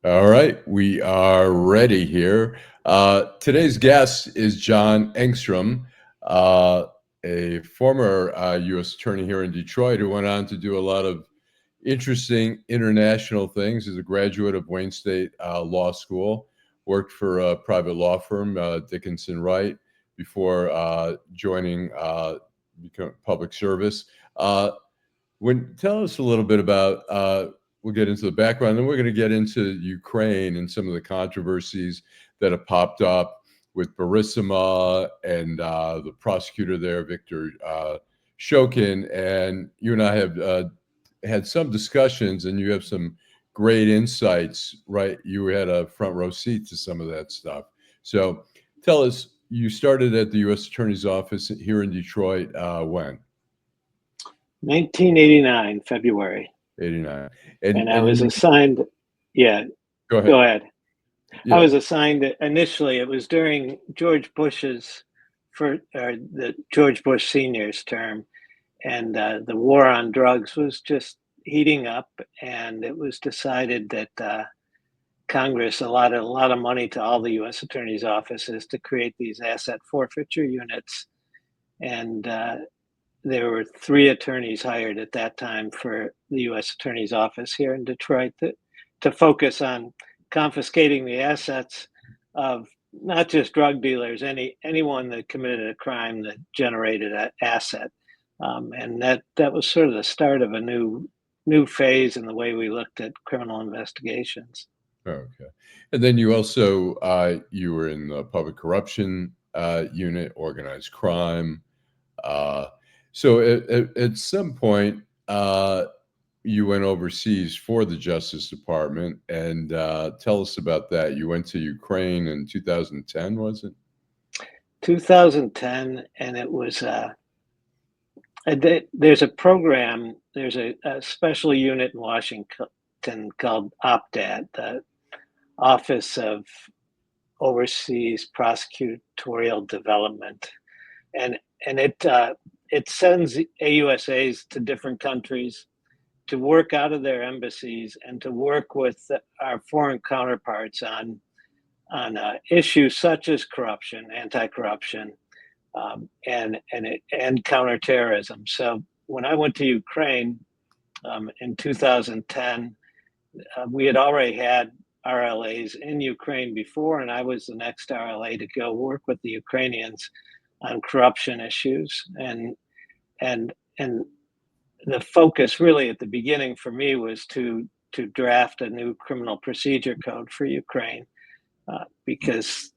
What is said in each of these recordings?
All right, we are ready here. Today's guest is John Engstrom, uh, a former U.S. attorney here in Detroit who went on to do a lot of interesting international things. He's a graduate of Wayne State Law School, worked for a private law firm, Dickinson Wright, before joining public service. Uh, Tell us a little bit about, we'll get into the background, then we're going to get into Ukraine and some of the controversies that have popped up with Burisma and the prosecutor there, Viktor Shokin. And you and I have had some discussions, and you have some great insights, right? You had a front row seat to some of that stuff. So tell us, you started at the U.S. Attorney's Office here in Detroit when? 1989, February. 89. And I was assigned, yeah, Go ahead. Yeah. I was assigned initially, it was during George Bush's, the George Bush Sr.'s term. And the war on drugs was just heating up. And it was decided that Congress allotted a lot of money to all the U.S. attorneys' offices to create these asset forfeiture units. And there were 3 attorneys hired at that time for the U.S. Attorney's Office here in Detroit to focus on confiscating the assets of not just drug dealers, anyone that committed a crime that generated an asset. And that was sort of the start of a new phase in the way we looked at criminal investigations. Okay. And then you also, you were in the public corruption unit, organized crime. So at some point, you went overseas for the Justice Department, and tell us about that. You went to Ukraine in 2010, was it? 2010, and it was there's a program, there's a special unit in Washington called OPDAT, the Office of Overseas Prosecutorial Development, and it sends AUSAs to different countries to work out of their embassies and to work with our foreign counterparts on issues such as corruption, anti-corruption, and counterterrorism. So when I went to Ukraine in 2010, we had already had RLAs in Ukraine before, and I was the next RLA to go work with the Ukrainians on corruption issues. And the focus really at the beginning for me was to draft a new criminal procedure code for Ukraine, because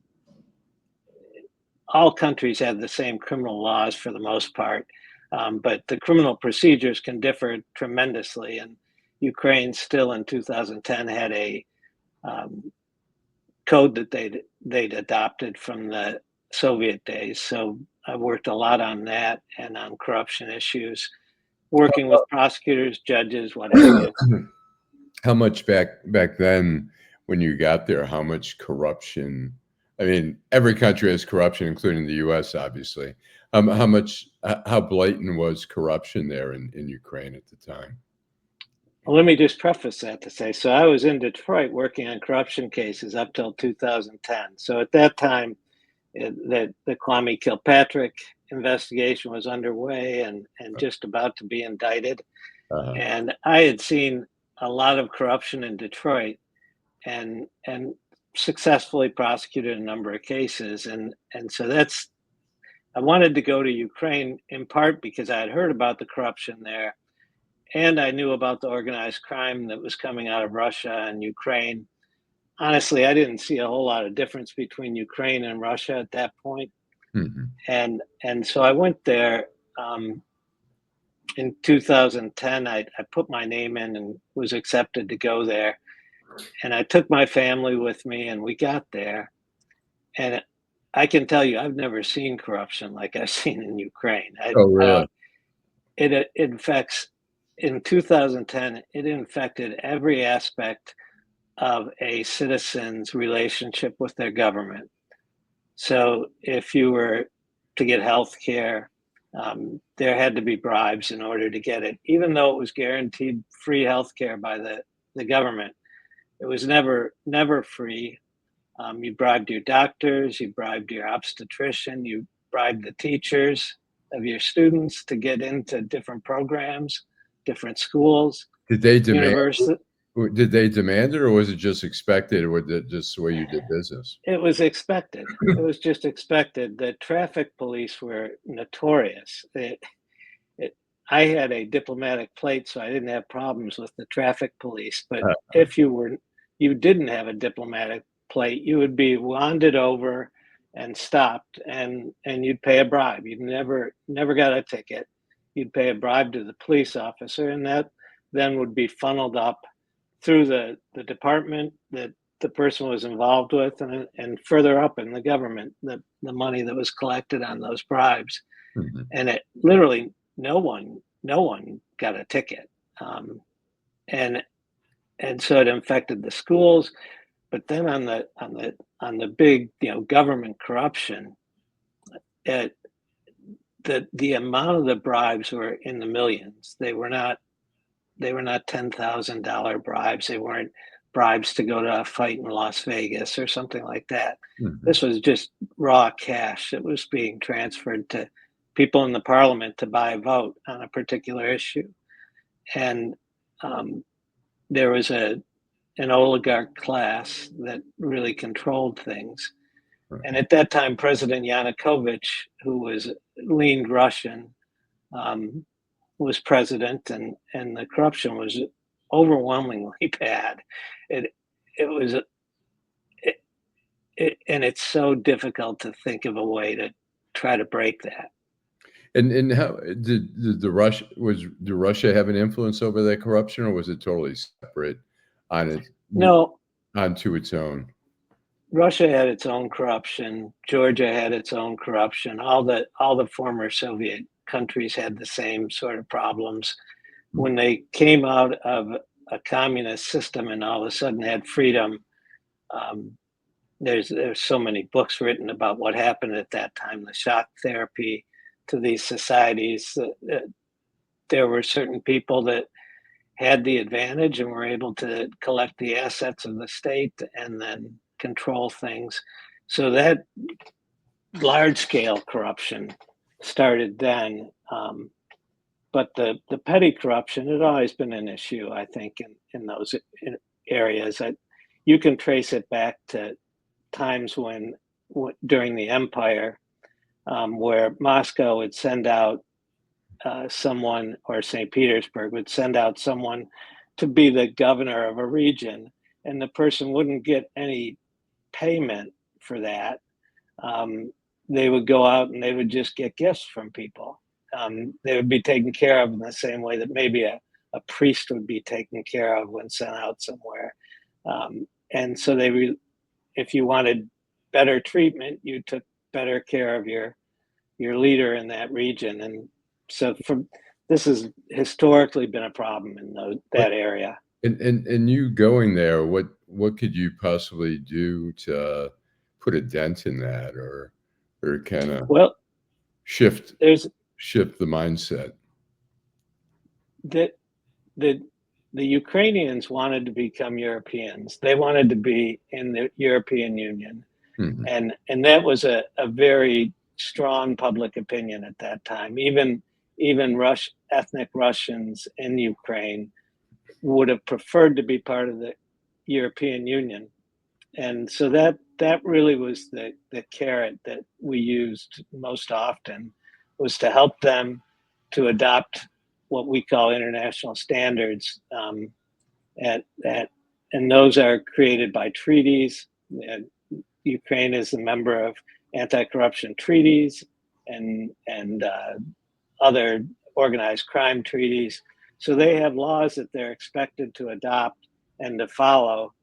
all countries have the same criminal laws for the most part, but the criminal procedures can differ tremendously. And Ukraine still in 2010 had a code that they'd adopted from the Soviet days. So I worked a lot on that and on corruption issues, working with prosecutors, judges, what have you. How much back then when you got there, how much corruption? I mean, every country has corruption, including the U.S., obviously. How blatant was corruption there in Ukraine at the time? Well, let me just preface that to say, so I was in Detroit working on corruption cases up till 2010. So at that time, the Kwame Kilpatrick investigation was underway and just about to be indicted. Uh-huh. And I had seen a lot of corruption in Detroit and successfully prosecuted a number of cases. And so I wanted to go to Ukraine in part because I had heard about the corruption there. And I knew about the organized crime that was coming out of Russia and Ukraine. Honestly, I didn't see a whole lot of difference between Ukraine and Russia at that point. Mm-hmm. And so I went there in 2010. I put my name in and was accepted to go there. And I took my family with me, and we got there. And I can tell you, I've never seen corruption like I've seen in Ukraine. Oh, really? It infects. In 2010, it infected every aspect of a citizen's relationship with their government. So if you were to get health care, there had to be bribes in order to get it, even though it was guaranteed free health care by the government. It was never free. You bribed your doctors, you bribed your obstetrician, you bribed the teachers of your students to get into different programs, different schools, Did they demand university. did they demand it, or was it just expected, or was it just the way you did business? It was expected. It was just expected. The traffic police were notorious. It, I had a diplomatic plate, so I didn't have problems with the traffic police. But Uh, if you didn't have a diplomatic plate, you would be wanded over and stopped, and you'd pay a bribe. You never got a ticket. You'd pay a bribe to the police officer, and that then would be funneled up through the department that the person was involved with, and further up in the government, the money that was collected on those bribes. mhm. And it literally no one got a ticket. Um, and and so it infected the schools. But then on the big, government corruption, it the amount of the bribes were in the millions. They were not $10,000 bribes. They weren't bribes to go to a fight in Las Vegas or something like that. Mhm. This was just raw cash that was being transferred to people in the parliament to buy a vote on a particular issue. And um, there was an oligarch class that really controlled things. Right. And at that time, President Yanukovych, who was leaned Russian, um, was president, and the corruption was overwhelmingly bad. It it was it, and it's so difficult to think of a way to try to break that. And how did the Russia was did Russia have an influence over that corruption, or was it totally separate on its No, onto its own? Russia had its own corruption. Georgia had its own corruption. All the former Soviet countries had the same sort of problems. When they came out of a communist system and all of a sudden had freedom, um, there's so many books written about what happened at that time, the shock therapy to these societies. There were certain people that had the advantage and were able to collect the assets of the state and then control things. So that large scale corruption started then. But the petty corruption had always been an issue, I think, in those areas. You can trace it back to times when during the empire, where Moscow would send out someone, or St. Petersburg would send out someone to be the governor of a region, and the person wouldn't get any payment for that. Um, they would go out and they would just get gifts from people. They would be taken care of in the same way that maybe a priest would be taken care of when sent out somewhere. And so if you wanted better treatment, you took better care of your leader in that region. And so this has historically been a problem in What that area. and you going there, what could you possibly do to put a dent in that, or kinda Well, shift there's shift the mindset? the the the Ukrainians wanted to become Europeans. They wanted to be in the European Union, Mhm. and that was a very strong public opinion at that time. Even ethnic Russians in Ukraine would have preferred to be part of the European Union. And so that really was the carrot that we used most often, was to help them to adopt what we call international standards, at and those are created by treaties. Ukraine is a member of anti-corruption treaties and other organized crime treaties. So they have laws that they're expected to adopt and to follow,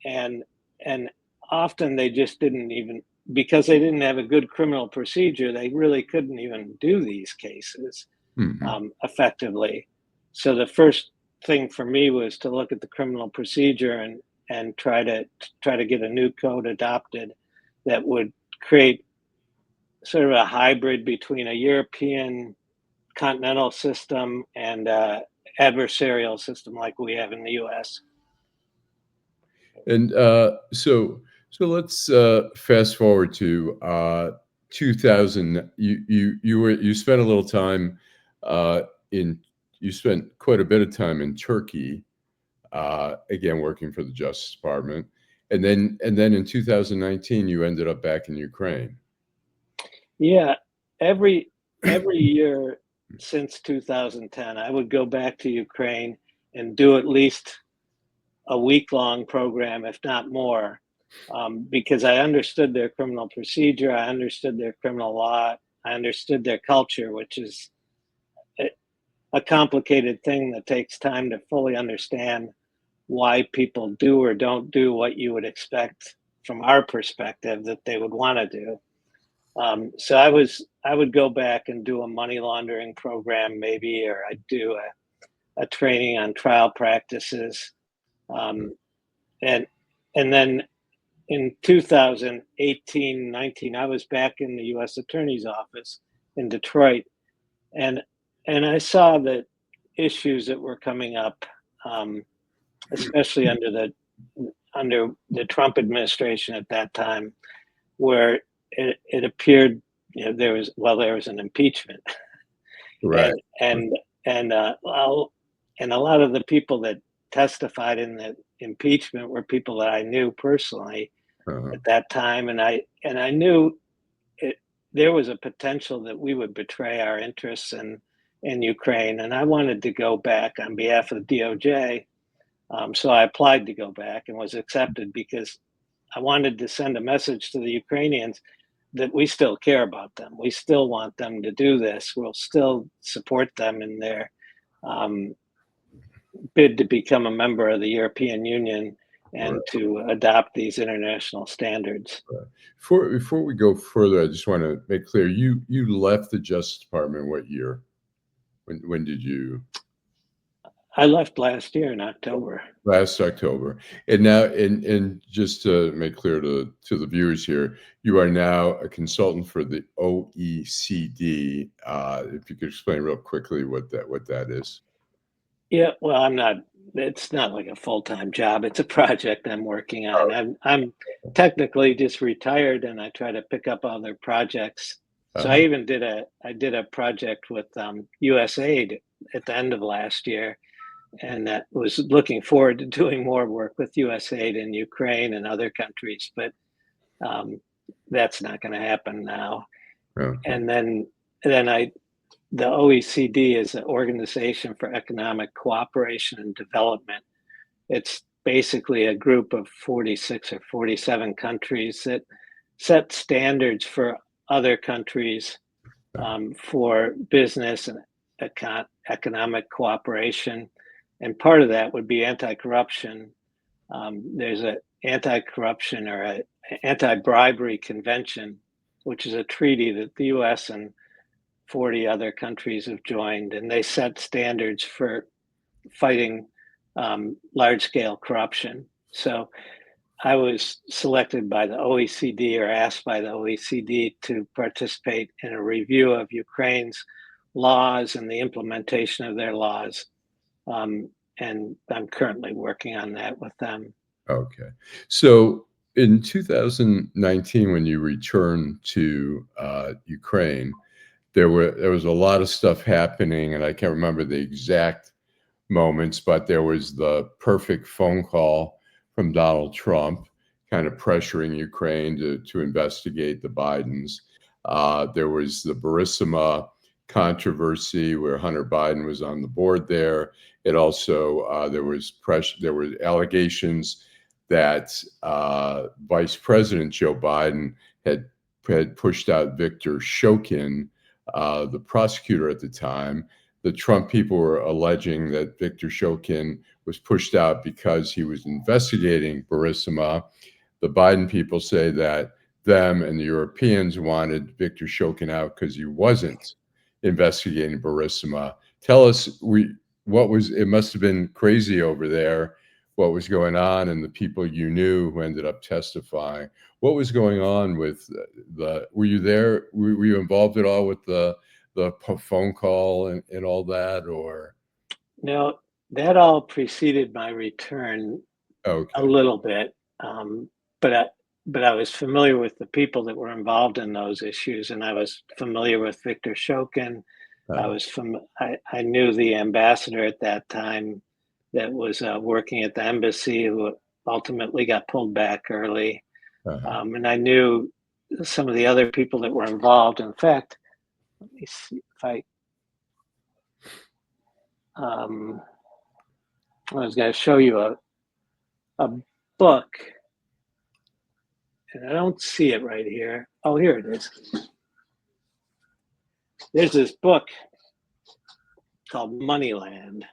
and and often they just didn't even, because they didn't have a good criminal procedure, they really couldn't even do these cases Mhm. effectively. So the first thing for me was to look at the criminal procedure and try to get a new code adopted that would create sort of a hybrid between a European continental system and adversarial system like we have in the U.S. And so let's fast forward to 2000. You spent a little time in you spent quite a bit of time in Turkey, again working for the Justice Department, and then in 2019 you ended up back in Ukraine. Yeah, every year since 2010, I would go back to Ukraine and do at least a week-long program, if not more, because I understood their criminal procedure, I understood their criminal law, I understood their culture, which is a, a complicated thing that takes time to fully understand why people do or don't do what you would expect from our perspective that they would want to do. So I would go back and do a money laundering program maybe, or I'd do a training on trial practices, um, and and then in 2018, 19, I was back in the U.S. Attorney's Office in Detroit, and I saw the issues that were coming up, um, especially under the Trump administration at that time, where it appeared, there was an impeachment, Right. and well, and a lot of the people that testified in the impeachment were people that I knew personally Uh-huh. at that time, and I knew it, there was a potential that we would betray our interests in Ukraine, and I wanted to go back on behalf of the DOJ. So I applied to go back and was accepted because I wanted to send a message to the Ukrainians that we still care about them. We still want them to do this. We'll still support them in their um, bid to become a member of the European Union and Right. to adopt these international standards. Right. Before we go further, I just want to make clear you left the Justice Department what year? When did you? I left last year in October. Last October. And now, and just to make clear to the viewers here, you are now a consultant for the OECD. If you could explain real quickly what that is. Yeah, well, I'm not. It's not like a full time job. It's a project I'm working on. Oh, I'm technically just retired, and I try to pick up other projects. So uh-huh. I did a project with USAID at the end of last year, and that was looking forward to doing more work with USAID in Ukraine and other countries. But um, that's not going to happen now. Okay. And then I the OECD is an Organization for Economic Cooperation and Development. It's basically a group of 46 or 47 countries that set standards for other countries for business and economic cooperation. And part of that would be anti-corruption. There's an anti-corruption or an anti-bribery convention, which is a treaty that the U.S. and 40 other countries have joined, and they set standards for fighting large scale corruption. So I was selected by the OECD or asked by the OECD to participate in a review of Ukraine's laws and the implementation of their laws. And I'm currently working on that with them. Okay. So in 2019, when you returned to Ukraine, there was a lot of stuff happening, and I can't remember the exact moments, but there was the perfect phone call from Donald Trump, kind of pressuring Ukraine to investigate the Bidens. There was the Burisma controversy where Hunter Biden was on the board there. It also there was pressure. There were allegations that Vice President Joe Biden had pushed out Viktor Shokin, the prosecutor at the time. The Trump people were alleging that Viktor Shokin was pushed out because he was investigating Burisma. The Biden people say that them and the Europeans wanted Viktor Shokin out because he wasn't investigating Burisma. Tell us, what was it? Must have been crazy over there. What was going on, and the people you knew who ended up testifying. What was going on with the? Were you there? Were you involved at all with the phone call and all that, or? Now, that all preceded my return a Okay. little bit, but I was familiar with the people that were involved in those issues, and I was familiar with Viktor Shokin. Uh, I knew the ambassador at that time that was working at the embassy, who ultimately got pulled back early, uh, and I knew some of the other people that were involved. In fact, let me see if um, I was going to show you a book, and I don't see it right here. Oh, here it is. There's this book called Moneyland.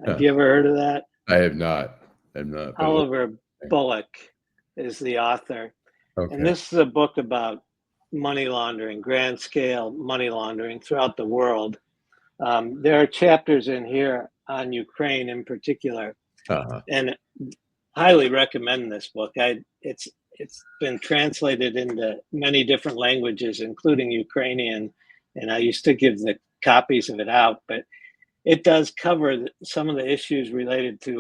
Have huh. you ever heard of that? I have not. I have not, but it looks Oliver interesting. Bullock is the author. And Okay. this is a book about money laundering, grand scale money laundering throughout the world. There are chapters in here on Ukraine in particular, Uh-huh. and highly recommend this book. It's been translated into many different languages, including Ukrainian, and I used to give the copies of it out. But it does cover some of the issues related to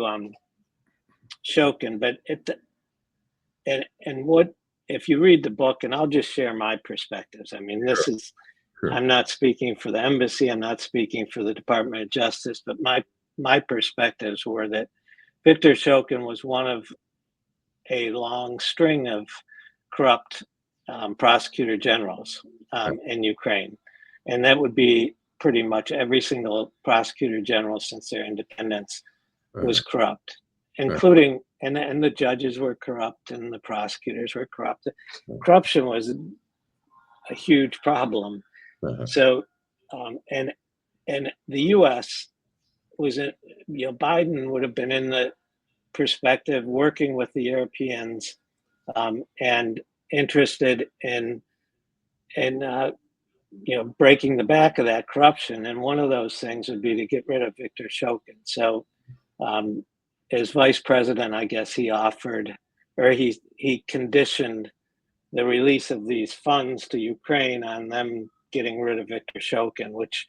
Shokin. But and what if you read the book, and I'll just share my perspectives. I mean, Sure. this is Sure. I'm not speaking for the embassy. I'm not speaking for the Department of Justice, but my perspectives were that Viktor Shokin was one of a long string of corrupt prosecutor generals in Ukraine. And that would be pretty much every single prosecutor general since their independence was Uh-huh. corrupt, Uh-huh. including, and the judges were corrupt and the prosecutors were corrupt. Corruption was a huge problem. Uh-huh. So, and the U.S. was in, Biden would have been in the perspective working with the Europeans and interested in breaking the back of that corruption. And one of those things would be to get rid of Viktor Shokin. So um, as vice president, I guess he offered, or he conditioned the release of these funds to Ukraine on them getting rid of Viktor Shokin, which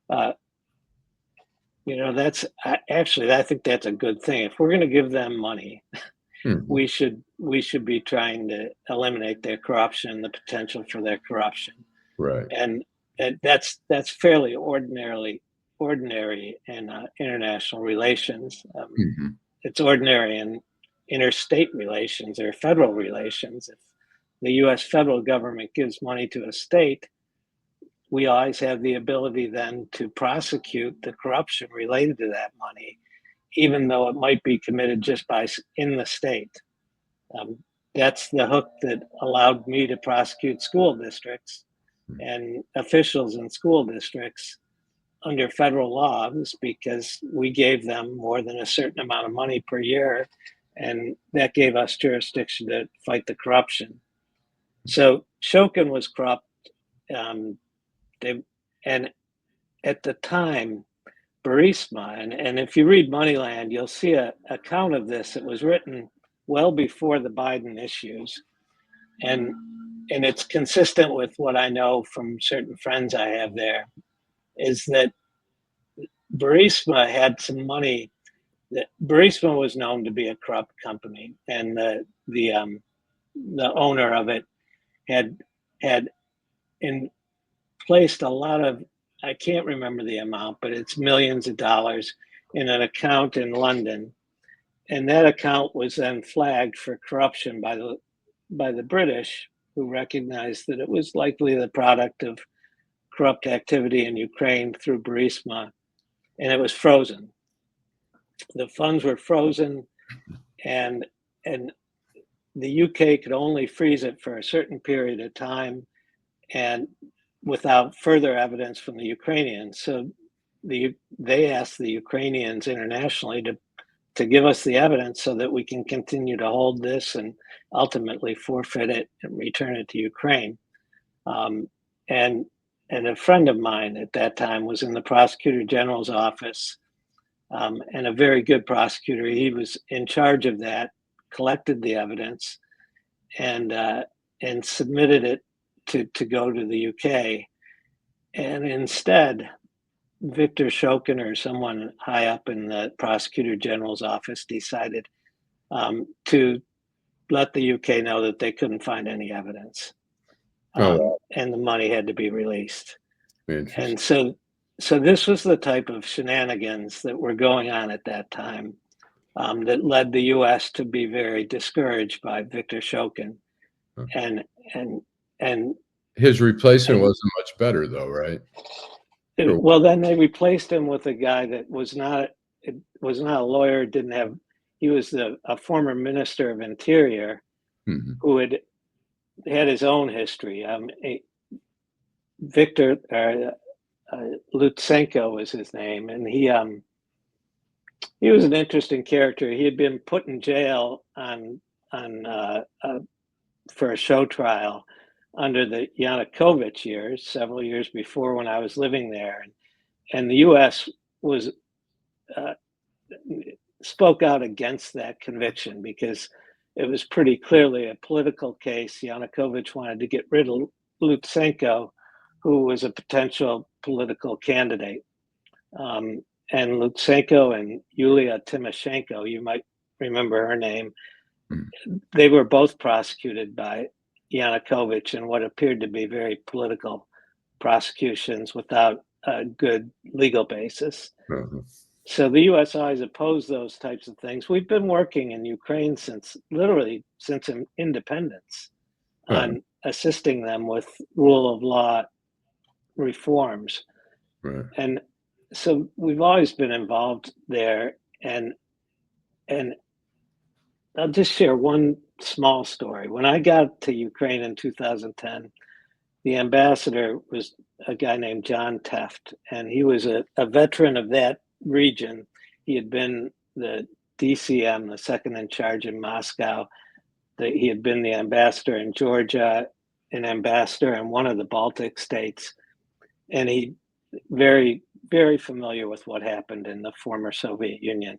uh, that's actually, I think that's a good thing. If we're going to give them money, Mhm. we should be trying to eliminate their corruption and the potential for their corruption. Right. And, that's fairly ordinary in international relations. Mhm. It's ordinary in interstate relations or federal relations. If the U.S. federal government gives money to a state, we always have the ability then to prosecute the corruption related to that money, even though it might be committed just by in the state. Um, that's the hook that allowed me to prosecute school districts and officials in school districts under federal laws, because we gave them more than a certain amount of money per year, and that gave us jurisdiction to fight the corruption. So Shokin was corrupt. Um, they, and at the time, Burisma, and if you read Moneyland, you'll see a account of this. It was written well before the Biden issues, and it's consistent with what I know from certain friends I have there. Is that Burisma had some money. That Burisma was known to be a corrupt company, and the owner of it had had in placed a lot of, I can't remember the amount, but it's millions of dollars in an account in London, and that account was then flagged for corruption by the British, who recognized that it was likely the product of corrupt activity in Ukraine through Burisma, and it was frozen. The funds were frozen, and and the UK could only freeze it for a certain period of time, and without further evidence from the Ukrainians. So they asked the Ukrainians internationally to give us the evidence so that we can continue to hold this and ultimately forfeit it and return it to Ukraine. Um, and and a friend of mine at that time was in the prosecutor general's office, and a very good prosecutor. He was in charge of that, collected the evidence, and submitted it to go to the UK. And instead, Viktor Shokin or someone high up in the prosecutor general's office decided to let the UK know that they couldn't find any evidence, Oh, wow. and the money had to be released. Interesting. And so this was the type of shenanigans that were going on at that time, that led the U.S. to be very discouraged by Viktor Shokin, Huh. and and and His replacement and wasn't much better though, right? Or well, then they replaced him with a guy that was not a lawyer, didn't have. He was a former minister of interior mhm, who had his own history. Victor Lutsenko was his name, and he was an interesting character. He had been put in jail on for a show trial under the Yanukovych years, several years before when I was living there, and the U.S. was uh, spoke out against that conviction because it was pretty clearly a political case. Yanukovych wanted to get rid of Lutsenko, who was a potential political candidate. Um, and Lutsenko and Yulia Tymoshenko, you might remember her name, mm, they were both prosecuted by Yanukovych in what appeared to be very political prosecutions without a good legal basis. uh-huh, So the U.S. always opposed those types of things. We've been working in Ukraine since literally since independence uh-huh, on assisting them with rule of law reforms. right. And so we've always been involved there. And I'll just share one small story. When I got to Ukraine in 2010, the ambassador was a guy named John Teft, and he was a veteran of that region. He had been the DCM, the second in charge in Moscow. He had been the ambassador in Georgia, an ambassador in one of the Baltic states, and he very, very familiar with what happened in the former Soviet Union.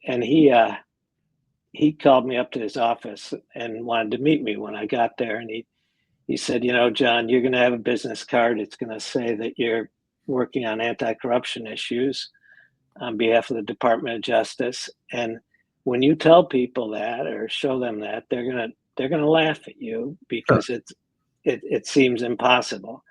And he called me up to his office and wanted to meet me when I got there. And he said, you know, John, you're going to have a business card. It's going to say that you're working on anti-corruption issues on behalf of the Department of Justice. And when you tell people that or show them that, they're gonna laugh at you Huh, because it seems impossible.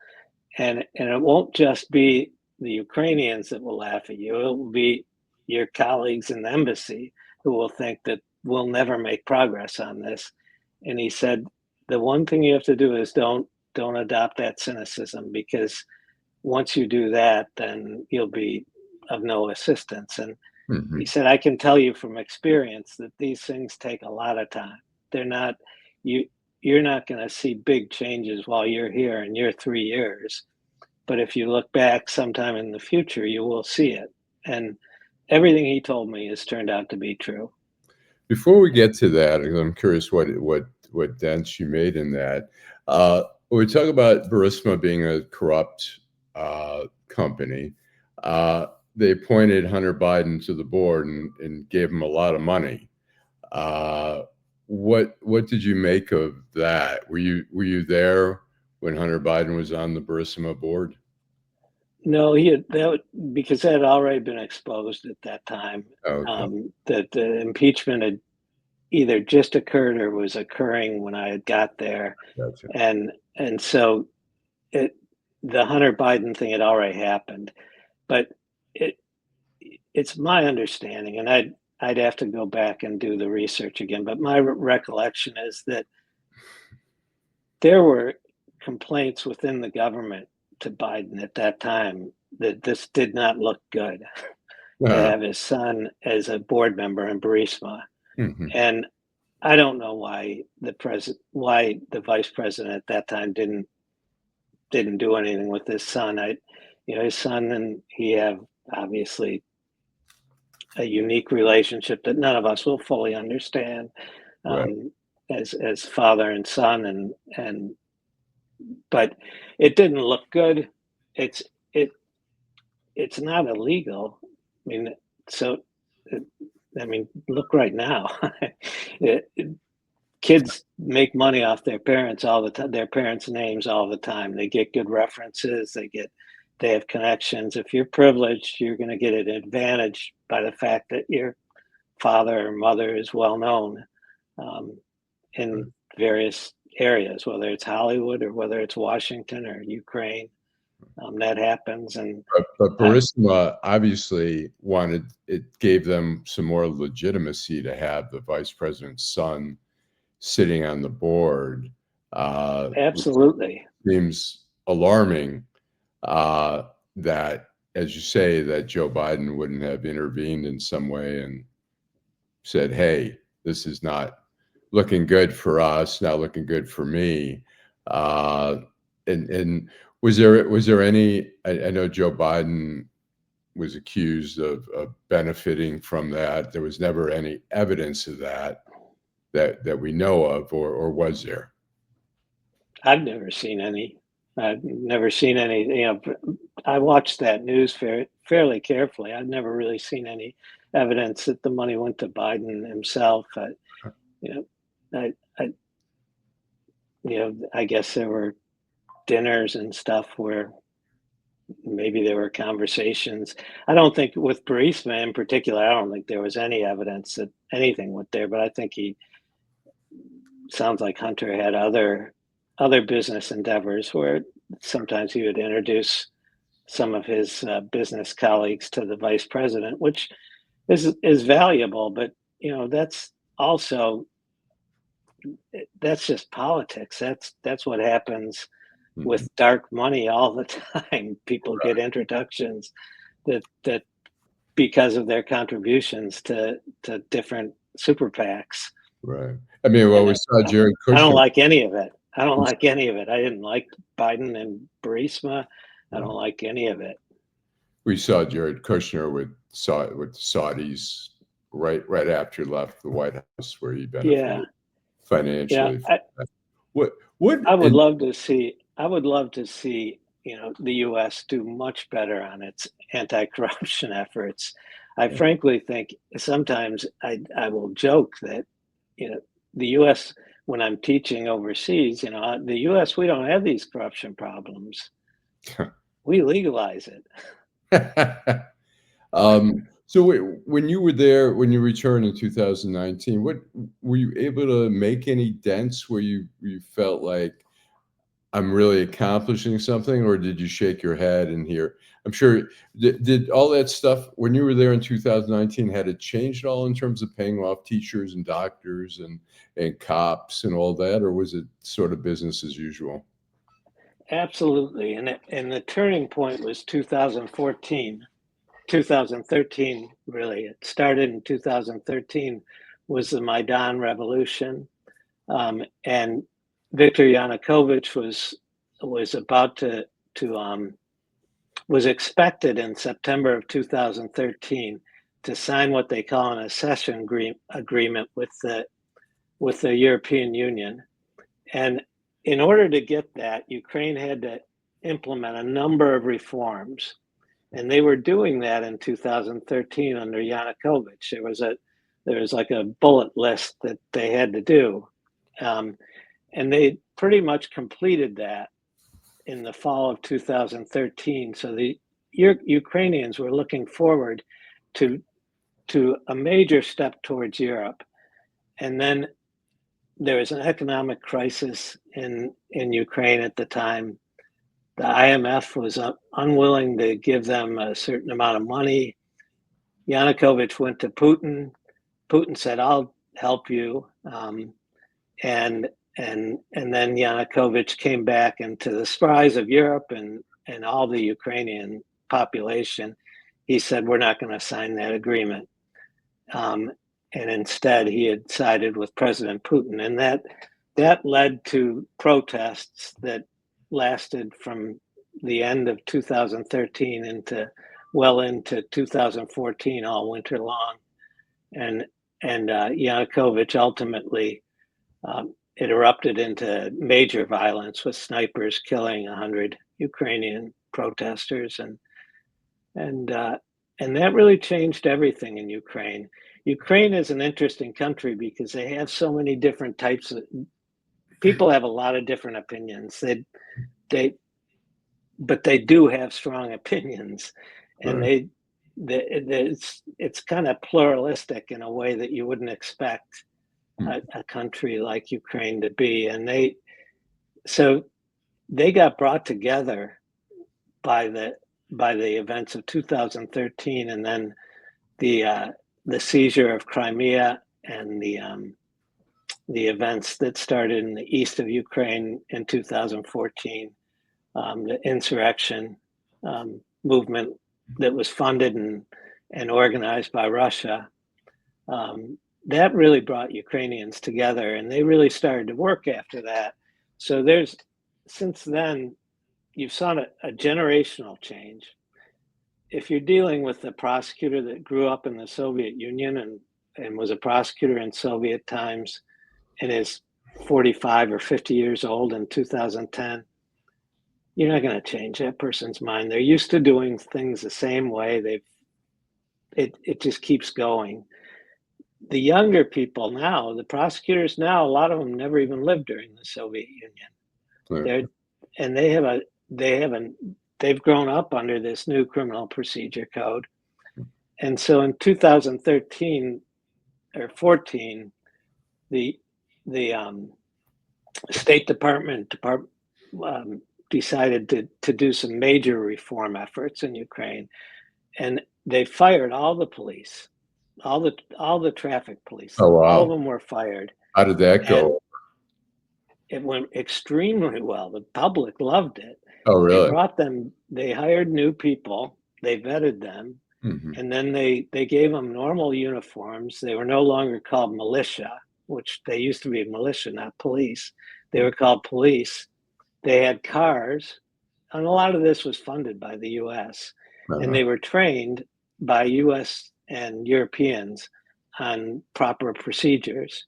And it won't just be the Ukrainians that will laugh at you. It will be your colleagues in the embassy who will think that we'll never make progress on this. And he said, the one thing you have to do is don't adopt that cynicism, because once you do that, then you'll be of no assistance. And he mhm, said, I can tell you from experience that these things take a lot of time. They're not you you're not going to see big changes while you're here in your 3 years. But if you look back sometime in the future, you will see it. And everything he told me has turned out to be true. Before we get to that, 'cause I'm curious what dents you made in that. When we talk about Burisma being a corrupt, company, they appointed Hunter Biden to the board and gave him a lot of money. Uh, what did you make of that? Were you there when Hunter Biden was on the Burisma board? No, he had that because that had already been exposed at that time. Okay, That the impeachment had either just occurred or was occurring when I had got there, gotcha. and so it the Hunter Biden thing had already happened. But it it's my understanding, and I'd have to go back and do the research again, but my recollection is that there were complaints within the government to Biden at that time that this did not look good to Uh, have his son as a board member in Burisma. mhm, And I don't know why the vice president at that time didn't do anything with his son. His son and he have obviously a unique relationship that none of us will fully understand, right, um, as father and son, and but it didn't look good. It's it it's not illegal. I mean, so it, I mean, look right now. Kids make money off their parents all the time, their parents' names all the time. They get good references. They have connections. If you're privileged, you're going to get an advantage by the fact that you're father or mother is well known in various areas, whether it's Hollywood or whether it's Washington or Ukraine. That happens, and But I, Burisma obviously wanted it gave them some more legitimacy to have the vice president's son sitting on the board, which absolutely. seems alarming, that, as you say, that Joe Biden wouldn't have intervened in some way and said, "Hey, this is not looking good for us, not looking good for me." Uh, and was there any? I know Joe Biden was accused of benefiting from that. There was never any evidence of that we know of, or was there? I've never seen any. I've never seen any. I watched that news fairly carefully. I've never really seen any evidence that the money went to Biden himself. You know, I, I, I guess there were dinners and stuff where maybe there were conversations. I don't think with Burisma in particular. I don't think there was any evidence that anything went there. But I think he sounds like Hunter had other business endeavors where sometimes he would introduce some of his business colleagues to the vice president, which is valuable. But that's also that's just politics. That's what happens Mhm. with dark money all the time. People get introductions that because of their contributions to different super PACs, Right. I mean, well, and we saw Jared I don't Kushner. like any of it. I don't like any of it. I didn't like Biden and Burisma. I don't like any of it. We saw Jared Kushner with Saudis right after he left the White House, where he Yeah, benefited yeah. financially from that. What I would and love to see. I would love to see. The U.S. do much better on its anti-corruption efforts. I frankly think sometimes I will joke that you know the U.S. when I'm teaching overseas, the U.S. we don't have these corruption problems. We legalize it. so when you were there, when you returned in 2019, what were you able to make any dents where you felt like I'm really accomplishing something, or did you shake your head and hear? I'm sure did all that stuff when you were there in 2019, had it changed at all in terms of paying off teachers and doctors and cops and all that, or was it sort of business as usual? Absolutely, and the turning point was 2014. 2013, really. It started in 2013, was the Maidan Revolution, and Viktor Yanukovych was about to was expected in September of 2013 to sign what they call an accession agreement with the European Union. And in order to get that, Ukraine had to implement a number of reforms. And they were doing that in 2013 under Yanukovych. There was like a bullet list that they had to do, um, and they pretty much completed that in the fall of 2013. So the Ukrainians were looking forward to a major step towards Europe, and then there was an economic crisis in Ukraine at the time. The IMF was unwilling to give them a certain amount of money. Yanukovych went to Putin. Putin said, "I'll help you," and then Yanukovych came back, and to the surprise of Europe and all the Ukrainian population, he said, "We're not going to sign that agreement." Um, and instead, he had sided with President Putin, and that led to protests that lasted from the end of 2013 into 2014, all winter long. And Yanukovych ultimately it erupted into major violence with snipers killing 100 Ukrainian protesters, and uh, and that really changed everything in Ukraine. Ukraine is an interesting country because they have so many different types of people have a lot of different opinions. They but they do have strong opinions, and Right. it's kind of pluralistic in a way that you wouldn't expect Hmm. a country like Ukraine to be. And they got brought together by the events of 2013, and then the seizure of Crimea, and the events that started in the east of Ukraine in 2014, the insurrection movement that was funded and organized by Russia. That really brought Ukrainians together, and they really started to work after that. So since then, you've saw a generational change. If you're dealing with a prosecutor that grew up in the Soviet Union and was a prosecutor in Soviet times and is 45 or 50 years old in 2010, you're not going to change that person's mind. They're used to doing things the same way. It just keeps going. The younger people now, the prosecutors now, a lot of them never even lived during the Soviet Union. Right. And they've grown up under this new criminal procedure code. And so in 2013 or 14, the State Department decided to do some major reform efforts in Ukraine, and they fired all the police, all the traffic police. Oh, All of wow. them were fired, How did that and go? it went extremely well. The public loved it. Oh, really? They hired new people, they vetted them, Hmm. and then they gave them normal uniforms. They were no longer called militia, which they used to be militia, not police. They were called police. They had cars, and a lot of this was funded by the US, and Uh-huh. they were trained by US and Europeans on proper procedures.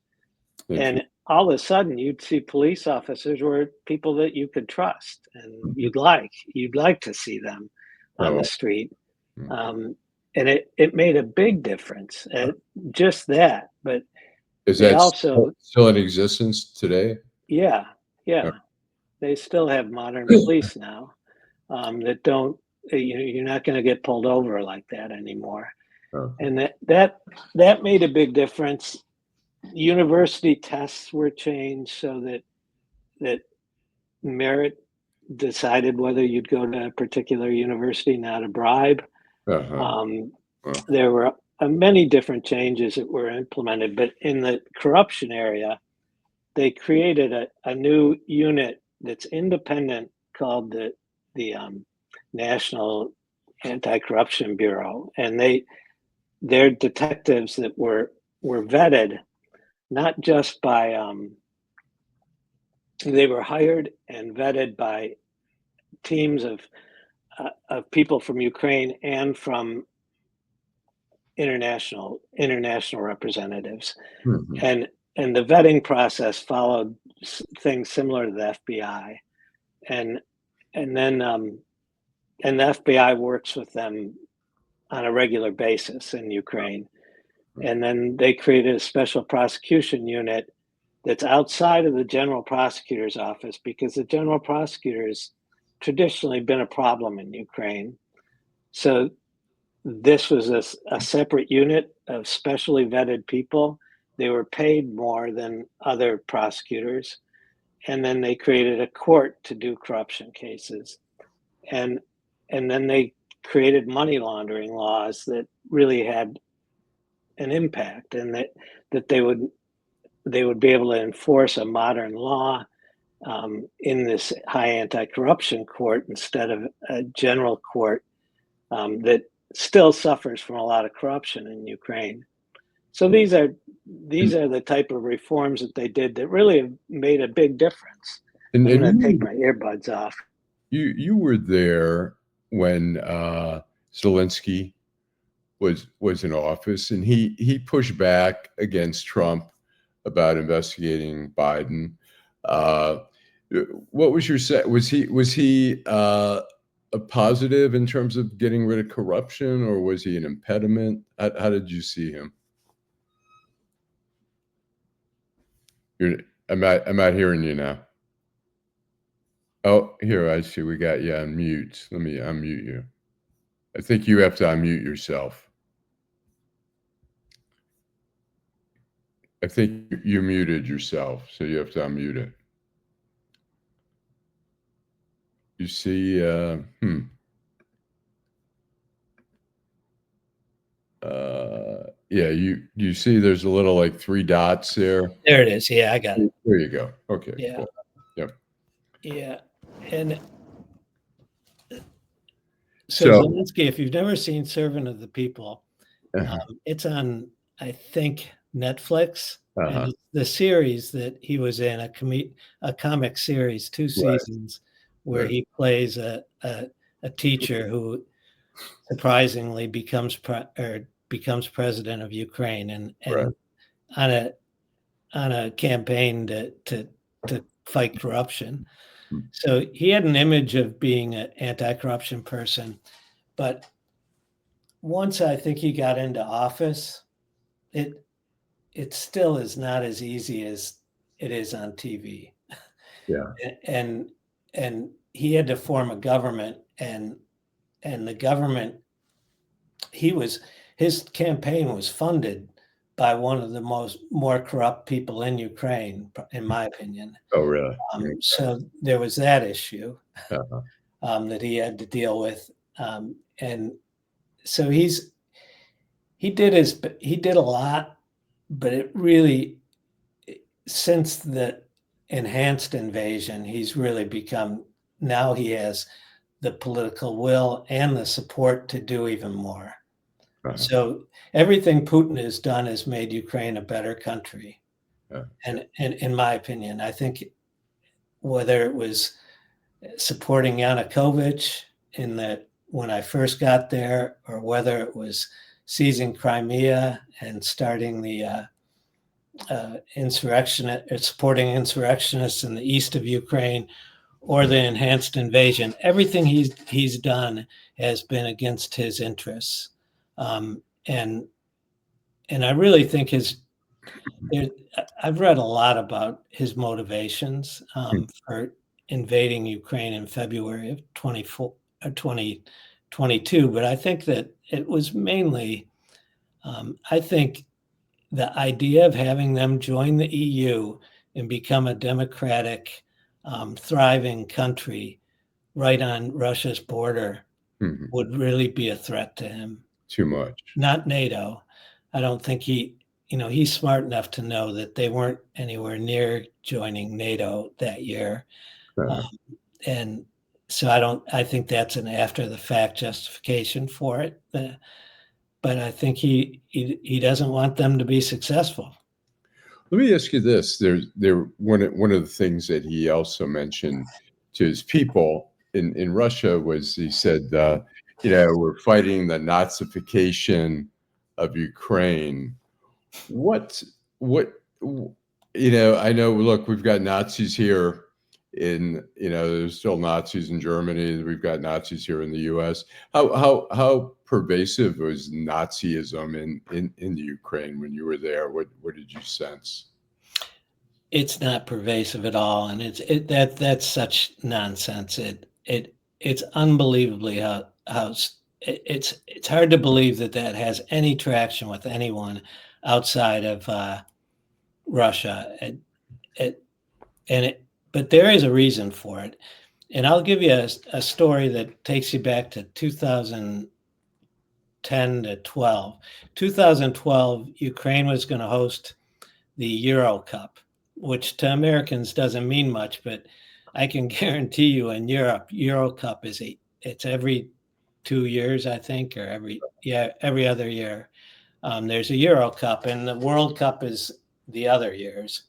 Interesting. And all of a sudden, you'd see police officers were people that you could trust and Mhm. you'd like to see them on the Oh, street. mm. Um, and it made a big difference at just that. But Is they that also, still in existence today? yeah, Oh, yeah, they still have modern police now that don't, you're not going to get pulled over like that anymore. okay. And that made a big difference. University tests were changed so that merit decided whether you'd go to a particular university, not a bribe. Uh-huh. Um, Well, there were many different changes that were implemented, but in the corruption area, they created a new unit that's independent called the National Anti-Corruption Bureau, and they're detectives that were vetted not just by they were hired and vetted by teams of people from Ukraine and from international representatives, mhm. and the vetting process followed things similar to the FBI, and then and the FBI works with them on a regular basis in Ukraine, and then they created a special prosecution unit that's outside of the general prosecutor's office because the general prosecutor has traditionally been a problem in Ukraine. So this was a separate unit of specially vetted people. They were paid more than other prosecutors. And then they created a court to do corruption cases. And then they created money laundering laws that really had an impact, and that they would be able to enforce a modern law in this high anti-corruption court instead of a general court that still suffers from a lot of corruption in Ukraine. So these And are the type of reforms that they did that really have made a big difference. and I'm and going to take you my earbuds off. you were there when, Zelensky was in office, and he pushed back against Trump about investigating Biden. Uh, what was your set? Was he a positive in terms of getting rid of corruption, or was he an impediment? How did you see him? You're, I'm not hearing you now. Oh, here I see. We got you on mute. Let me unmute you. I think you have to unmute yourself. I think you muted yourself, so you have to unmute it. You see, yeah, you see there's a little like 3 dots there. There it is. Yeah, I got it. There you go. Okay, Yeah. cool. Yep. Yeah. And so So Zelensky, if you've never seen Servant of the People, it's on, I think, Netflix. And it's the series that he was in, a comic series, 2 seasons, where Right. he plays a teacher who surprisingly becomes president of Ukraine, and Right. on a campaign to fight corruption. Hmm. So he had an image of being an anti-corruption person, but once I think he got into office, it still is not as easy as it is on TV. Yeah. And he had to form a government, and the government, his campaign was funded by one of the more corrupt people in Ukraine, in my opinion. Oh, really? So there was that issue Uh-huh. that he had to deal with, and so he did a lot, but it really, since the enhanced invasion, he's really become, now he has the political will and the support to do even more. So everything Putin has done has made Ukraine a better country. And in my opinion, I think whether it was supporting Yanukovych when I first got there, or whether it was seizing Crimea and starting the supporting insurrectionists in the east of Ukraine, or the enhanced invasion, everything he's done has been against his interests. And I really think I've read a lot about his motivations for invading Ukraine in February of 2022, but I think that it was mainly, I think the idea of having them join the EU and become a democratic, thriving country right on Russia's border would really be a threat to him. Too much. Not NATO. I don't think he's smart enough to know that they weren't anywhere near joining NATO that year. And so I think that's an after the fact justification for it. But I think he doesn't want them to be successful. Let me ask you this. One of the things that he also mentioned to his people in Russia was, he said, we're fighting the Nazification of Ukraine. What I know, look, we've got Nazis here there's still Nazis in Germany. We've got Nazis here in the US. How pervasive was Nazism in the Ukraine when you were there? What did you sense? It's not pervasive at all, and that's such nonsense. It's unbelievably how it's hard to believe that has any traction with anyone outside of Russia. But there is a reason for it. And I'll give you a story that takes you back to 2010 to 12. 2012, Ukraine was going to host the Euro Cup, which to Americans doesn't mean much, but I can guarantee you in Europe, Euro Cup it's every 2 years, I think, or every other year. There's a Euro Cup, and the World Cup is the other years.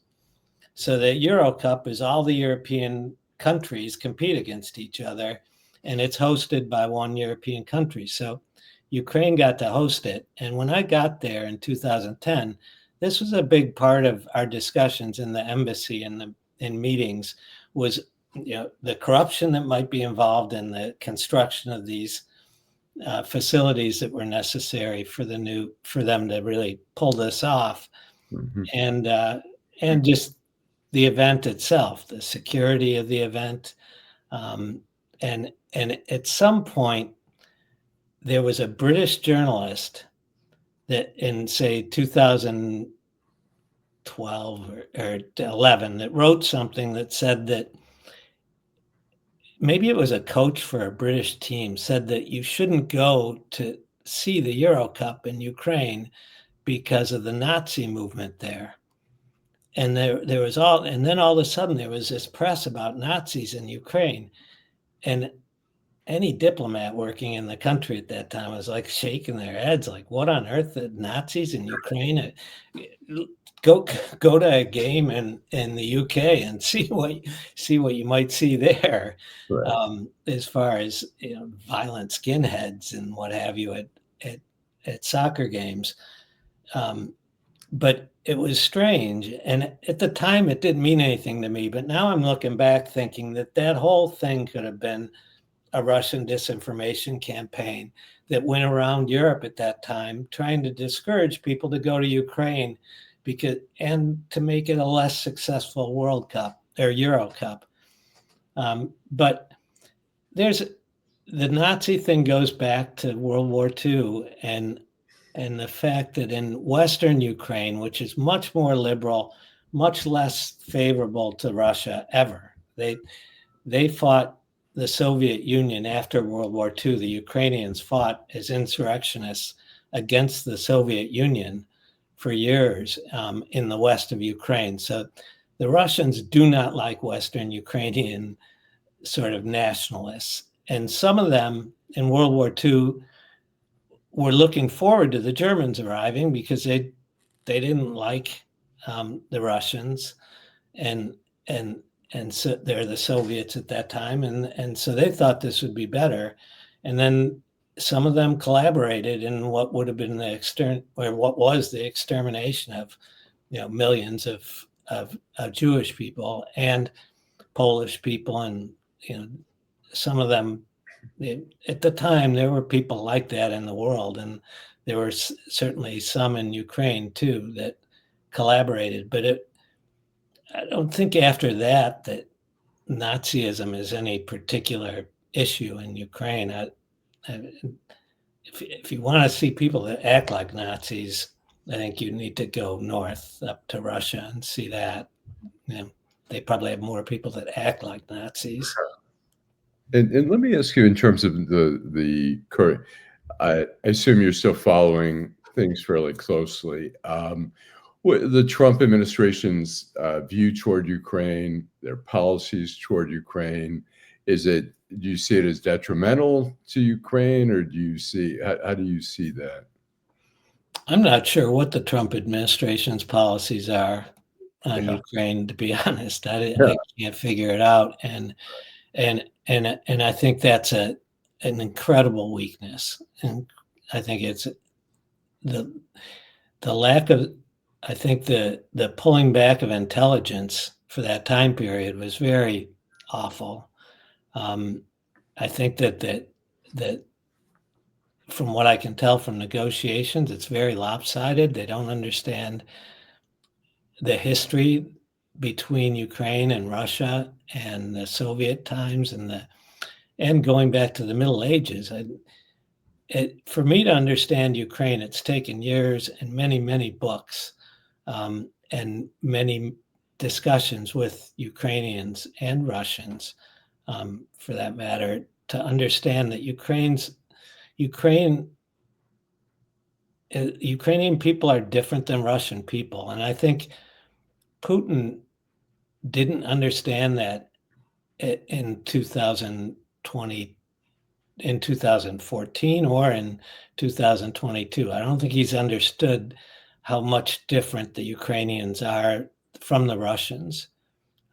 So the Euro Cup is all the European countries compete against each other, and it's hosted by one European country. So Ukraine got to host it. And when I got there in 2010, this was a big part of our discussions in the embassy and in meetings, was the corruption that might be involved in the construction of these facilities that were necessary for them to really pull this off, and just the event itself, the security of the event, and at some point, there was a British journalist that in, say, 2012 or 11 that wrote something that said that maybe it was a coach for a British team said that you shouldn't go to see the Euro Cup in Ukraine because of the Nazi movement there. And there was all, and then all of a sudden there was this press about Nazis in Ukraine. And any diplomat working in the country at that time was like shaking their heads, like, what on earth, the Nazis in Ukraine? Go to a game in the UK and see what you might see there, Right. as far as violent skinheads and what have you at soccer games. But it was strange, and at the time it didn't mean anything to me. But now I'm looking back, thinking that whole thing could have been a Russian disinformation campaign that went around Europe at that time, trying to discourage people to go to Ukraine and to make it a less successful World Cup or Euro Cup. But the Nazi thing goes back to World War II and the fact that in Western Ukraine, which is much more liberal, much less favorable to Russia ever, they fought the Soviet Union after World War II. The Ukrainians fought as insurrectionists against the Soviet Union for years in the west of Ukraine. So the Russians do not like Western Ukrainian sort of nationalists. And some of them in World War II were looking forward to the Germans arriving because they didn't like the Russians, and so they're the Soviets at that time, and so they thought this would be better. And then some of them collaborated in what would have been what was the extermination of millions of Jewish people and Polish people, and some of them. At the time, there were people like that in the world, and there were certainly some in Ukraine too that collaborated. But I don't think after that Nazism is any particular issue in Ukraine. If you want to see people that act like Nazis, I think you need to go north up to Russia and see that. They probably have more people that act like Nazis. And let me ask you, in terms of the current, I assume you're still following things fairly closely. What the Trump administration's view toward Ukraine, their policies toward Ukraine, do you see it as detrimental to Ukraine, or how do you see that? I'm not sure what the Trump administration's policies are on Yeah. Ukraine, to be honest. I Yeah. can't figure it out, and I think that's an incredible weakness, and I think it's the lack of. I think the pulling back of intelligence for that time period was very awful. I think that from what I can tell from negotiations, it's very lopsided. They don't understand the history between Ukraine and Russia and the Soviet times and going back to the Middle Ages. For me to understand Ukraine, it's taken years and many, many books and many discussions with Ukrainians and Russians, for that matter, to understand that Ukrainian people are different than Russian people. And I think Putin didn't understand that in 2020, in 2014, or in 2022. I don't think he's understood how much different the Ukrainians are from the Russians.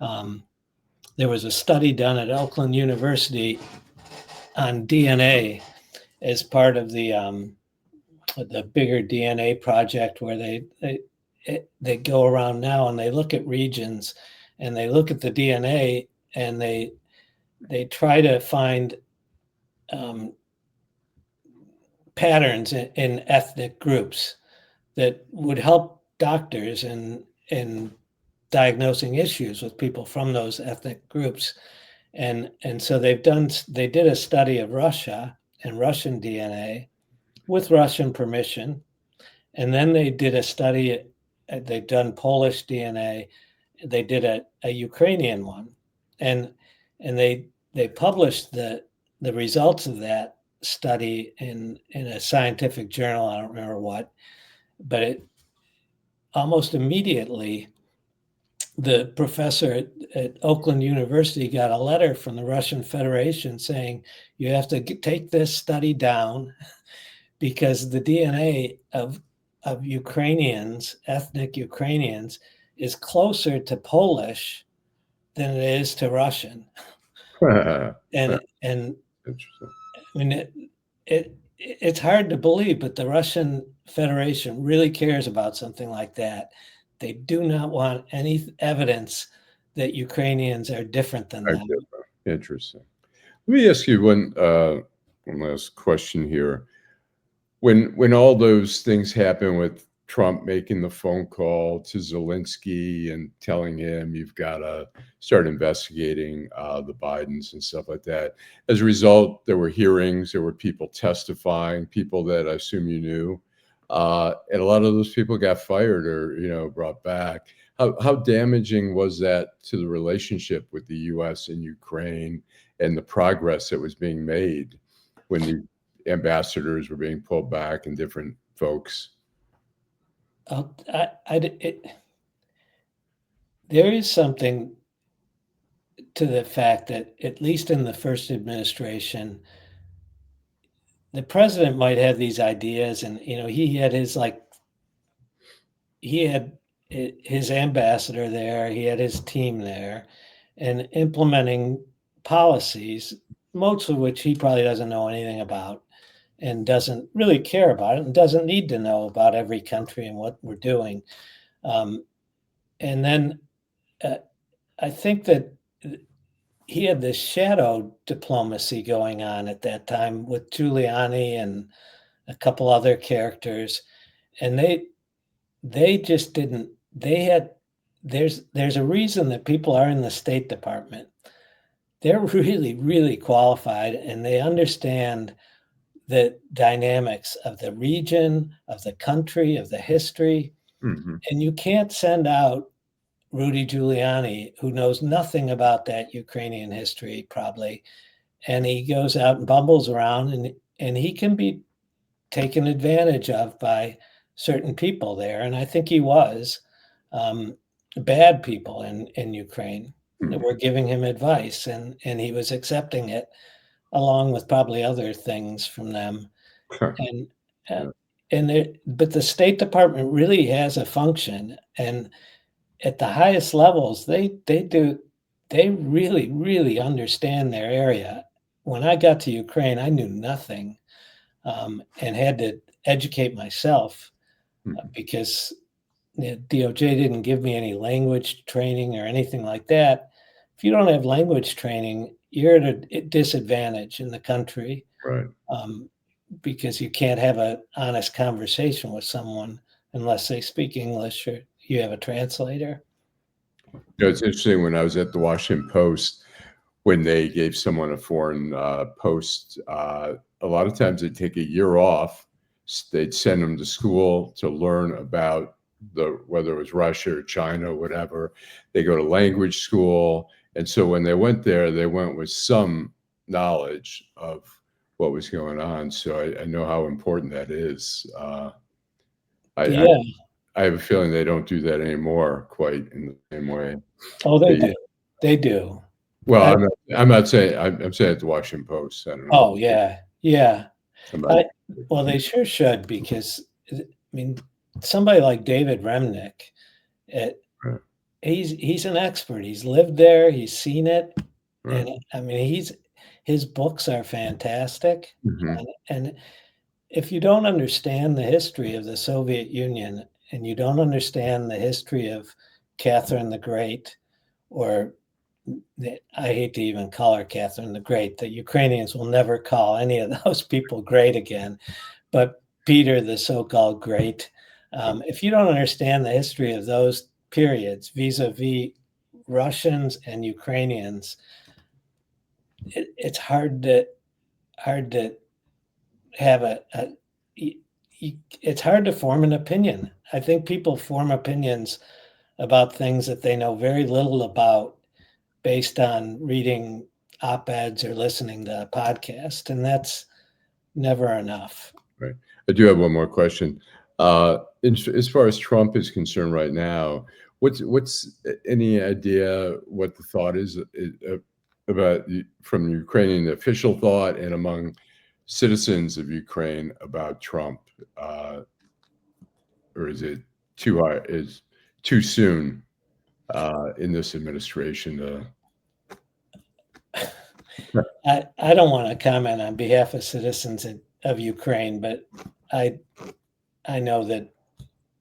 There was a study done at Oakland University on DNA as part of the bigger DNA project, where they go around now and they look at regions and they look at the DNA and they try to find patterns in ethnic groups that would help doctors in diagnosing issues with people from those ethnic groups. And so they did a study of Russia and Russian DNA with Russian permission. And then they did a study, they've done Polish DNA, they did a Ukrainian one. And they published the results of that study in a scientific journal, I don't remember what, but it almost immediately, the professor at Oakland University got a letter from the Russian Federation saying, you have to take this study down because the DNA of Ukrainians, ethnic Ukrainians, is closer to Polish than it is to Russian. And Interesting. I mean, it's hard to believe, but the Russian Federation really cares about something like that. They do not want any evidence that Ukrainians are different than them. Interesting. Let me ask you one last question here. When all those things happen with Trump making the phone call to Zelensky and telling him you've got to start investigating the Bidens and stuff like that, as a result, there were hearings, there were people testifying, people that I assume you knew, and a lot of those people got fired or brought back. How damaging was that to the relationship with the U.S. and Ukraine and the progress that was being made when the ambassadors were being pulled back and different folks? There is something to the fact that, at least in the first administration, the president might have these ideas, and he had his ambassador there, he had his team there, and implementing policies, most of which he probably doesn't know anything about and doesn't really care about it and doesn't need to know about every country and what we're doing. And then I think that he had this shadow diplomacy going on at that time with Giuliani and a couple other characters, and they just didn't. There's a reason that people are in the State Department. They're really, really qualified, and they understand the dynamics of the region, of the country, of the history. Mm-hmm. And you can't send out Rudy Giuliani, who knows nothing about that Ukrainian history, probably, and he goes out and bumbles around, and he can be taken advantage of by certain people there. And I think he was bad people in Ukraine that were giving him advice, and he was accepting it, along with probably other things from them. And but the State Department really has a function, and at the highest levels, they really, really understand their area. When I got to Ukraine, I knew nothing, and had to educate myself because the DOJ didn't give me any language training or anything like that. If you don't have language training, you're at a disadvantage in the country, right? Because you can't have an honest conversation with someone unless they speak English or you have a translator. It's interesting, when I was at the Washington Post, when they gave someone a foreign post, a lot of times they'd take a year off. They'd send them to school to learn about whether it was Russia or China or whatever. They go to language school. And so when they went there, they went with some knowledge of what was going on. So I know how important that is. I have a feeling they don't do that anymore quite in the same way. Oh, they do. Well, I'm not saying, I'm saying at the Washington Post. I don't know. Oh, yeah. Well, they sure should, because, I mean, somebody like David Remnick, he's an expert. He's lived there. He's seen it. Right. And I mean, his books are fantastic. And if you don't understand the history of the Soviet Union, and you don't understand the history of Catherine the Great, or I hate to even call her Catherine the Great, the Ukrainians will never call any of those people great again, but Peter the so-called Great. If you don't understand the history of those periods vis-a-vis Russians and Ukrainians, it's hard to have it's hard to form an opinion. I think people form opinions about things that they know very little about based on reading op-eds or listening to a podcast, and that's never enough. Right. I do have one more question. As far as Trump is concerned right now, what's any idea what the thought is about from Ukrainian official thought and among citizens of Ukraine about Trump, or is it too soon in this administration to? I don't want to comment on behalf of citizens of Ukraine, but I know that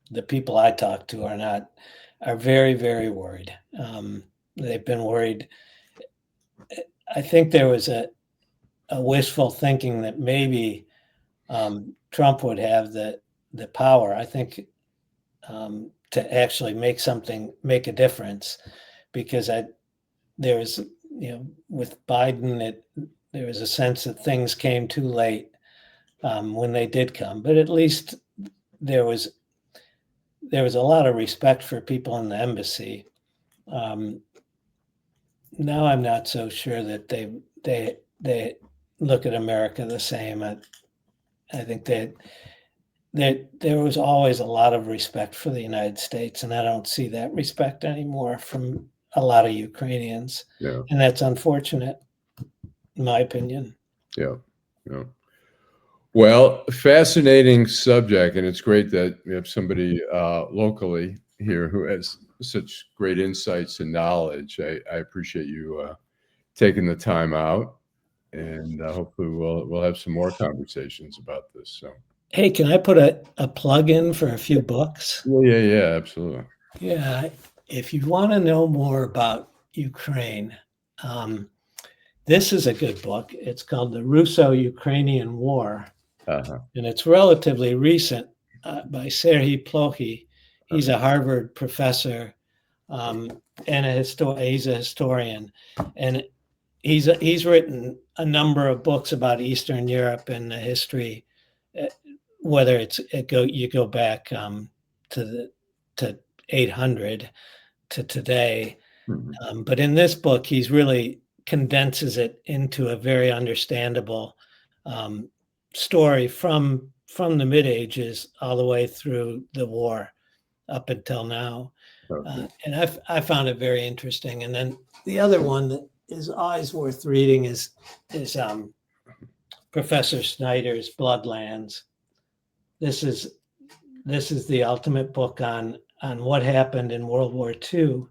the people I talk to are very, very worried. They've been worried. I think there was a wishful thinking that maybe Trump would have the power, I think, to actually make a difference, because there was, with Biden, there was a sense that things came too late when they did come, but at least there was a lot of respect for people in the embassy. Now I'm not so sure that they look at America the same. I think that there was always a lot of respect for the United States, and I don't see that respect anymore from a lot of Ukrainians. Yeah. And that's unfortunate, in my opinion. Yeah. Yeah. Well, fascinating subject, and it's great that we have somebody locally here who has such great insights and knowledge. I appreciate you taking the time out, and hopefully we'll have some more conversations about this. So, Hey, can I put a plug in for a few books? yeah, absolutely. Yeah, if you want to know more about Ukraine, this is a good book. It's called The Russo-Ukrainian War, and it's relatively recent, by Serhiy Plokhy. He's a Harvard professor and he's a historian, and he's written a number of books about Eastern Europe and the history, whether you go back to 800 to today. But in this book, he's really condenses it into a very understandable story from the mid ages all the way through the war up until now. And I found it very interesting. And then the other one that is always worth reading is Professor Snyder's Bloodlands. This is the ultimate book on what happened in World War II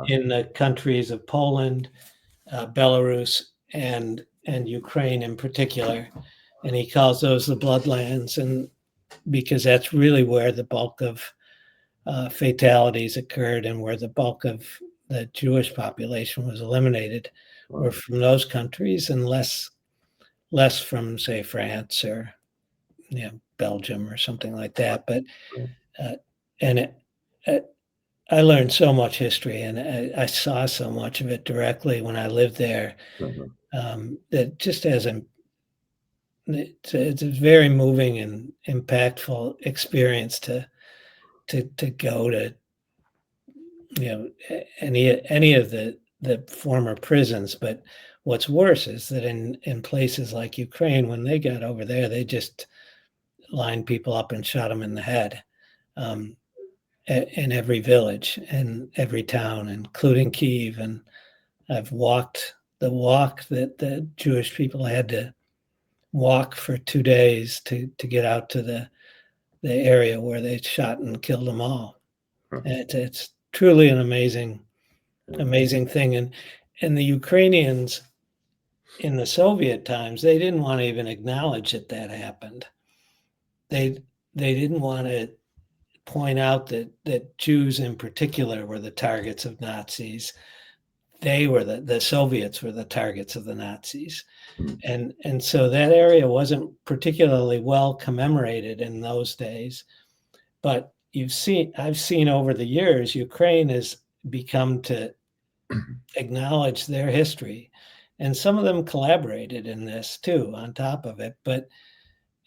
in the countries of Poland, Belarus, and Ukraine in particular. And he calls those the Bloodlands, and because that's really where the bulk of fatalities occurred and where the bulk of the Jewish population was eliminated were from those countries, and less from, say, France or Belgium or something like that. But I learned so much history, and I saw so much of it directly when I lived there. That just it's a very moving and impactful experience to go to any of the former prisons. But what's worse is that in places like Ukraine, when they got over there, they just lined people up and shot them in the head. In every village and every town, including Kyiv. And I've walked the walk that the Jewish people had to walk for 2 days to get out to the area where they shot and killed them all. It's truly an amazing thing. And the Ukrainians in the Soviet times, they didn't want to even acknowledge that happened. They didn't want to point out that Jews in particular were the targets of Nazis. They were the Soviets were the targets of the Nazis. And so that area wasn't particularly well commemorated in those days. But I've seen over the years, Ukraine has become to acknowledge their history. And some of them collaborated in this too, on top of it. But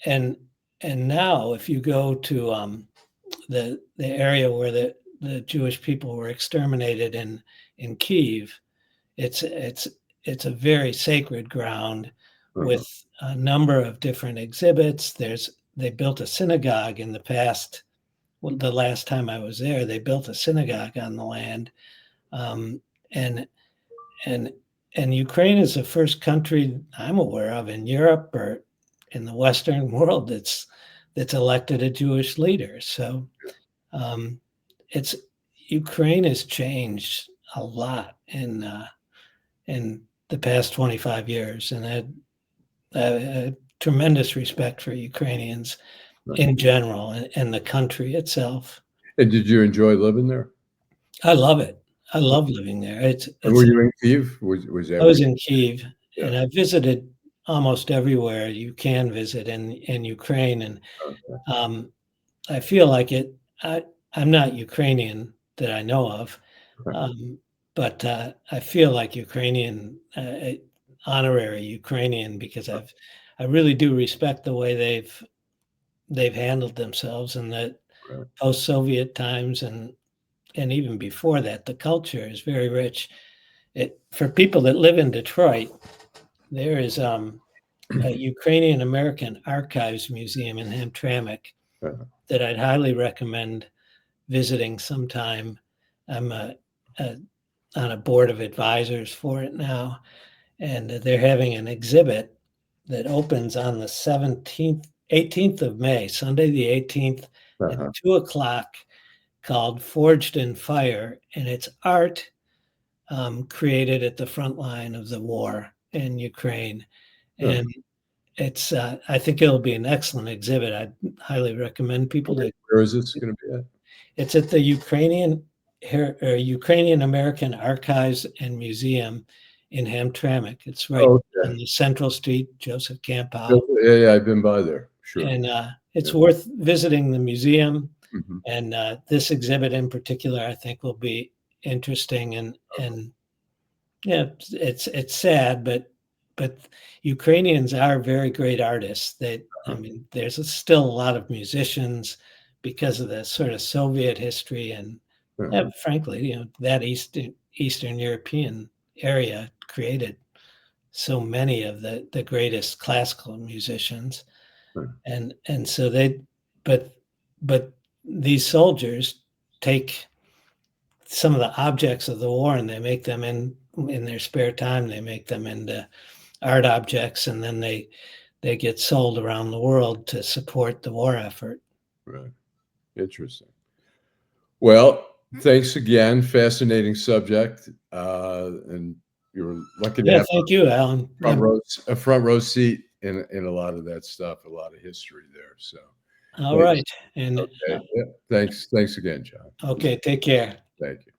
and now if you go to the area where the Jewish people were exterminated in Kiev, it's a very sacred ground with a number of different exhibits. They built a synagogue in the past. Well, the last time I was there, they built a synagogue on the land, and Ukraine is the first country I'm aware of in Europe or in the Western world that's elected a Jewish leader. So it's Ukraine has changed a lot in the past 25 years, and I have tremendous respect for Ukrainians in general and the country itself. And did you enjoy living there? I love it. I love living there. And were you in Kiev? Was that I was where in Kiev, and I visited almost everywhere you can visit in Ukraine, and I feel like it. I'm not Ukrainian that I know of, but I feel like Ukrainian, honorary Ukrainian, because I really do respect the way they've handled themselves in the post-Soviet times, and even before that, the culture is very rich. For people that live in Detroit, there is a Ukrainian American Archives Museum in Hamtramck that I'd highly recommend visiting sometime. I'm on a board of advisors for it now, and they're having an exhibit that opens on the 18th of May, Sunday the 18th, at 2:00, called Forged in Fire, and it's art created at the front line of the war in Ukraine. And it's I think it'll be an excellent exhibit. I'd highly recommend people to. Where is this going to be at? It's at the Ukrainian American Archives and Museum in Hamtramck. It's right on the Central Street, Joseph Campbell. Yeah, I've been by there. Sure. And it's worth visiting the museum. And this exhibit in particular, I think, will be interesting. And yeah, it's sad, but Ukrainians are very great artists. I mean, there's still a lot of musicians because of the sort of Soviet history, and frankly, that Eastern European area created so many of the greatest classical musicians, and so but these soldiers take some of the objects of the war and they make them in their spare time. They make them into art objects, and then they get sold around the world to support the war effort. Right. Interesting. Well, thanks again. Fascinating subject. And you're lucky to have thank you, Alan. a front row seat in a lot of that stuff, a lot of history there. So all right. And thanks again, John. Okay, take care. Thank you.